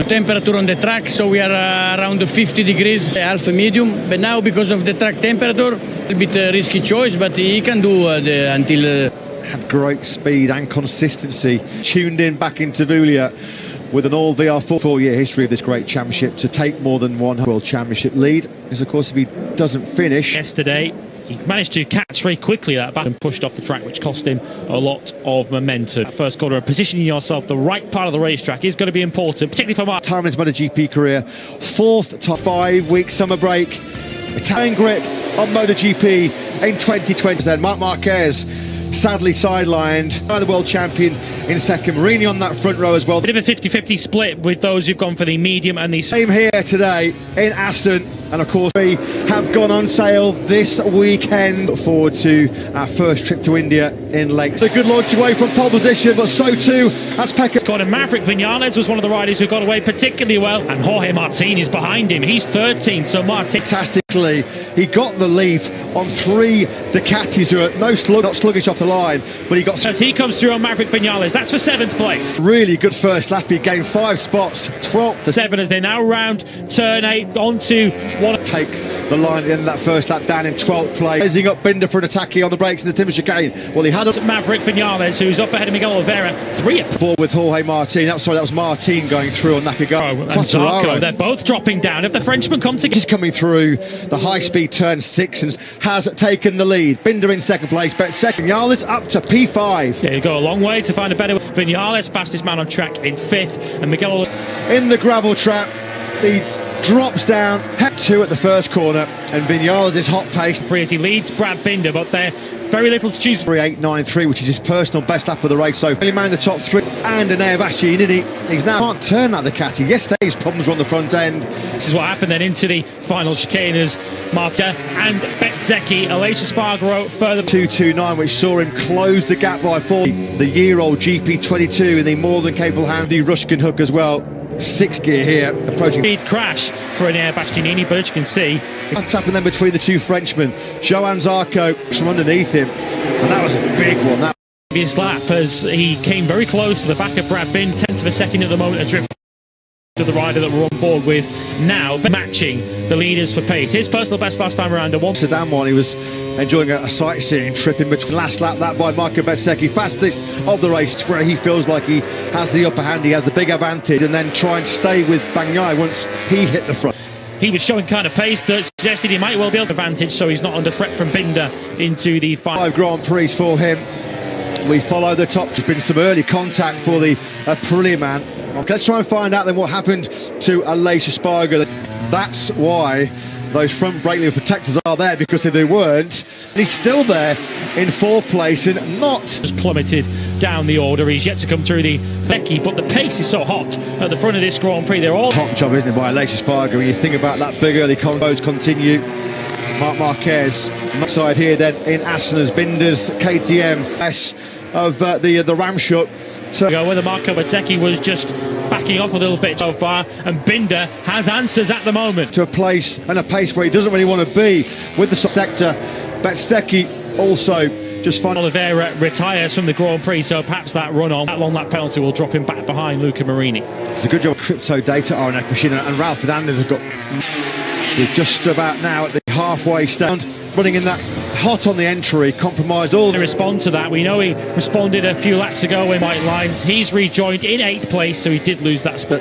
afternoon. Temperature on the track, so we are around 50 degrees, half medium. But now, because of the track temperature, a bit risky choice, but he can do until... Had great speed and consistency. Tuned in back into Vulia with an all VR 4-year history of this great championship. To take more than one World Championship lead is, of course, if he doesn't finish. Yesterday, he managed to catch very quickly that back and pushed off the track, which cost him a lot of momentum. First corner, positioning yourself the right part of the racetrack is going to be important, particularly for Mark. Time in his MotoGP career, 4th top 5-week summer break. Italian grip on MotoGP in 2020. Then Marc Marquez sadly sidelined by the world champion in second. Marini on that front row as well. Bit of a 50-50 split with those who've gone for the medium and the... Same here today in Assen. And of course, we have gone on sale this weekend. Look forward to our first trip to India in late. It's a good launch away from pole position, but so too as Pecco. And Maverick Vinales was one of the riders who got away particularly well. And Jorge Martin is behind him. He's 13th, so Martin... Fantastically, he got the lead on 3 Ducatis who are not sluggish off the line, but he got... As he comes through on Maverick Vinales, that's for 7th place. Really good first lap. He gained 5 spots, 12th. 7 as they now round turn 8 onto... Take the line at the end of that first lap down in 12th place. Raising up Binder for an attack on the brakes in the timber chicane. Well, he had a... Maverick Vinales, who's up ahead of Miguel Oliveira, 3 ball with Jorge Martin. That was Martin going through on Nakagami. And Zarco, they're both dropping down. If the Frenchman comes together... He's coming through the high-speed turn 6 and has taken the lead. Binder in second place, but second. Vinales up to P5. Yeah, you go a long way to find a better... Vinales, fastest man on track, in 5th, and Miguel... In the gravel trap, the... drops down, head 2 at the first corner, and Vinales is hot pace. As he leads Brad Binder, but they're very little to choose. 3.893, which is his personal best lap of the race. So, really man in the top 3, and an air Bastianini. He's now can't turn that Ducati. Yesterday his problems were on the front end. This is what happened then into the final chicane as Marta and Bezzecchi, Aleix Espargaro further. 2.29, which saw him close the gap by 4. The year-old GP22 in the more than capable Handy Rushkin hook as well. 6th gear here, approaching... Speed crash for an air Bastianini, but as you can see... What's happened then between the 2 Frenchmen? Johan Zarco from underneath him, and that was a big one. That previous lap as he came very close to the back of Brad Binder, 10th of a second at the moment, a trip to the rider that we're on board with now, matching the leaders for pace. His personal best last time around, a Amsterdam one. He was enjoying a sightseeing trip in between. Last lap, that by Marco Bezzecchi, fastest of the race, where he feels like he has the upper hand, he has the big advantage, and then try and stay with Bagnaia once he hit the front. He was showing kind of pace that suggested he might well be able to advantage, so he's not under threat from Binder into the final. 5 Grand Prix for him. We follow the top. There's been some early contact for the Aprilia man. Let's try and find out then what happened to Aleix Espargaro. That's why those front brake lever protectors are there, because if they weren't, he's still there in 4th place and not... Just plummeted down the order. He's yet to come through the Becky, but the pace is so hot at the front of this Grand Prix. They're all... Top job, isn't it, by Aleix Espargaro? When you think about that big early combos continue. Marc Marquez, side here then in Assen as Binder's KTM of the Ramshot. So whether Marco Bezzecchi was just backing off a little bit so far, and Binder has answers at the moment. To a place and a pace where he doesn't really want to be with the sector. Bezzecchi also just fine. Oliveira retires from the Grand Prix, so perhaps that run on, that long lap penalty will drop him back behind Luca Marini. It's a good job crypto data RNF machine, and Ralph Fernandez has got... We're just about now at the halfway stand, running in that hot on the entry, compromised all... To respond to that, we know he responded a few laps ago in white lines. He's rejoined in 8th place, so he did lose that spot.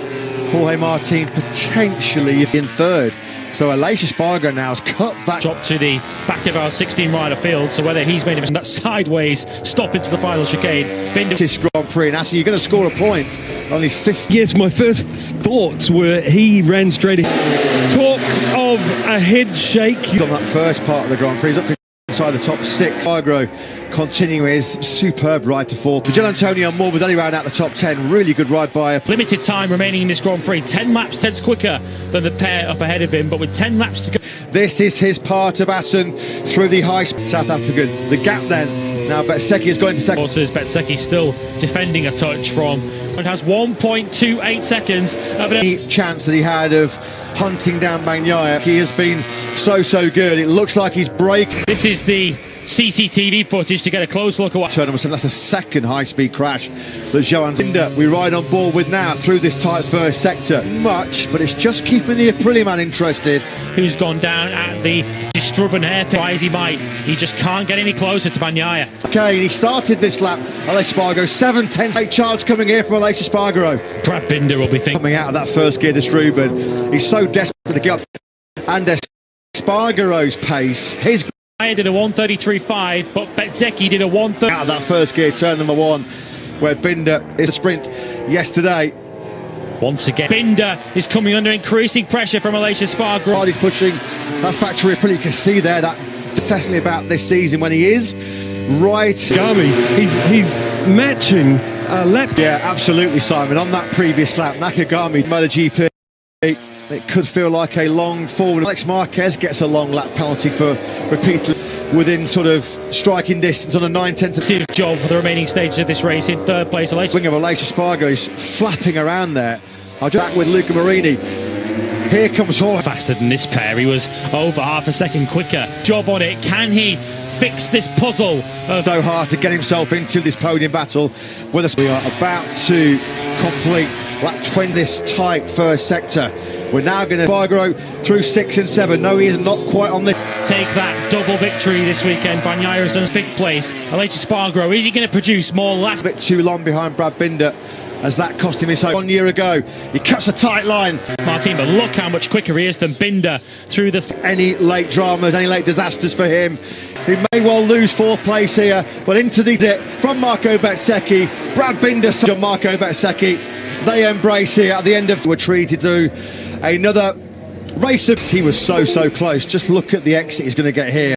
Jorge Martin potentially in 3rd. So Aleix Espargaro now has cut that... Drop to the back of our 16-rider field, so whether he's made that sideways stop into the final chicane. Binder... This Grand Prix, and Assi, you're going to score a point. Only 50... Yes, my first thoughts were he ran straight in. Talk of a head shake. On that first part of the Grand Prix, he's up to inside the top 6. Espargaro continuing his superb ride to 4th. Gian Antonio Moore with only round out the top 10. Really good ride by a... Limited time remaining in this Grand Prix. 10 laps, Ted's quicker than the pair up ahead of him, but with 10 laps to go. This is his part of Assen through the high South African. The gap then, now Bezzecchi is going to second. Bezzecchi still defending a touch from... It has 1.28 seconds of any chance that he had of hunting down Bagnaia. He has been so good. It looks like he's braking. This is the CCTV footage to get a close look at what tournament. That's the second high-speed crash that Johan Binder we ride on board with now through this tight first sector. Much, but it's just keeping the Aprilia man interested. Who's gone down at the Strubben hairpin. Try as he might, he just can't get any closer to Bagnaia. Okay, he started this lap. Aleix Spargo, 7-10, 8 charge coming here from Aleix Spargo. Brad Binder will be thinking. Coming out of that first gear to Strubben. He's so desperate to get up. And Spargaro's pace, his I did a 1:33.5, but Bezzecchi did a 1:30. Out of that first gear, turn number 1, where Binder is a sprint yesterday. Once again, Binder is coming under increasing pressure from Aleix Spargo. He's pushing that factory Aprilia. You can see there that certainly about this season when he is right. Gami, he's matching lap. Yeah, absolutely, Simon. On that previous lap, Nakagami, MotoGP. It could feel like a long forward. Alex Marquez gets a long lap penalty for repeatedly within sort of striking distance on a 9/10 job for the remaining stages of this race. In third place, Aleix. Wing of Aleix Spargo is flapping around there. I'll just back with Luca Marini. Here comes Horst. Faster than this pair. He was over half a second quicker. Job on it. Can he fix this puzzle? So hard to get himself into this podium battle with us. We are about to complete lap 20 this tight first sector. We're now going to Spargo through 6 and 7. No, he is not quite on the take that double victory this weekend. Bagnaia has done fifth place. Aleix Spargo, is he going to produce more last? A bit too long behind Brad Binder, as that cost him his home 1 year ago. He cuts a tight line. Martin, but look how much quicker he is than Binder through the... Any late dramas, any late disasters for him. He may well lose 4th place here, but into the dip from Marco Bezzecchi. Brad Binder, Marco Bezzecchi. They embrace here at the end of... We're treated to another race of... He was so close. Just look at the exit he's going to get here.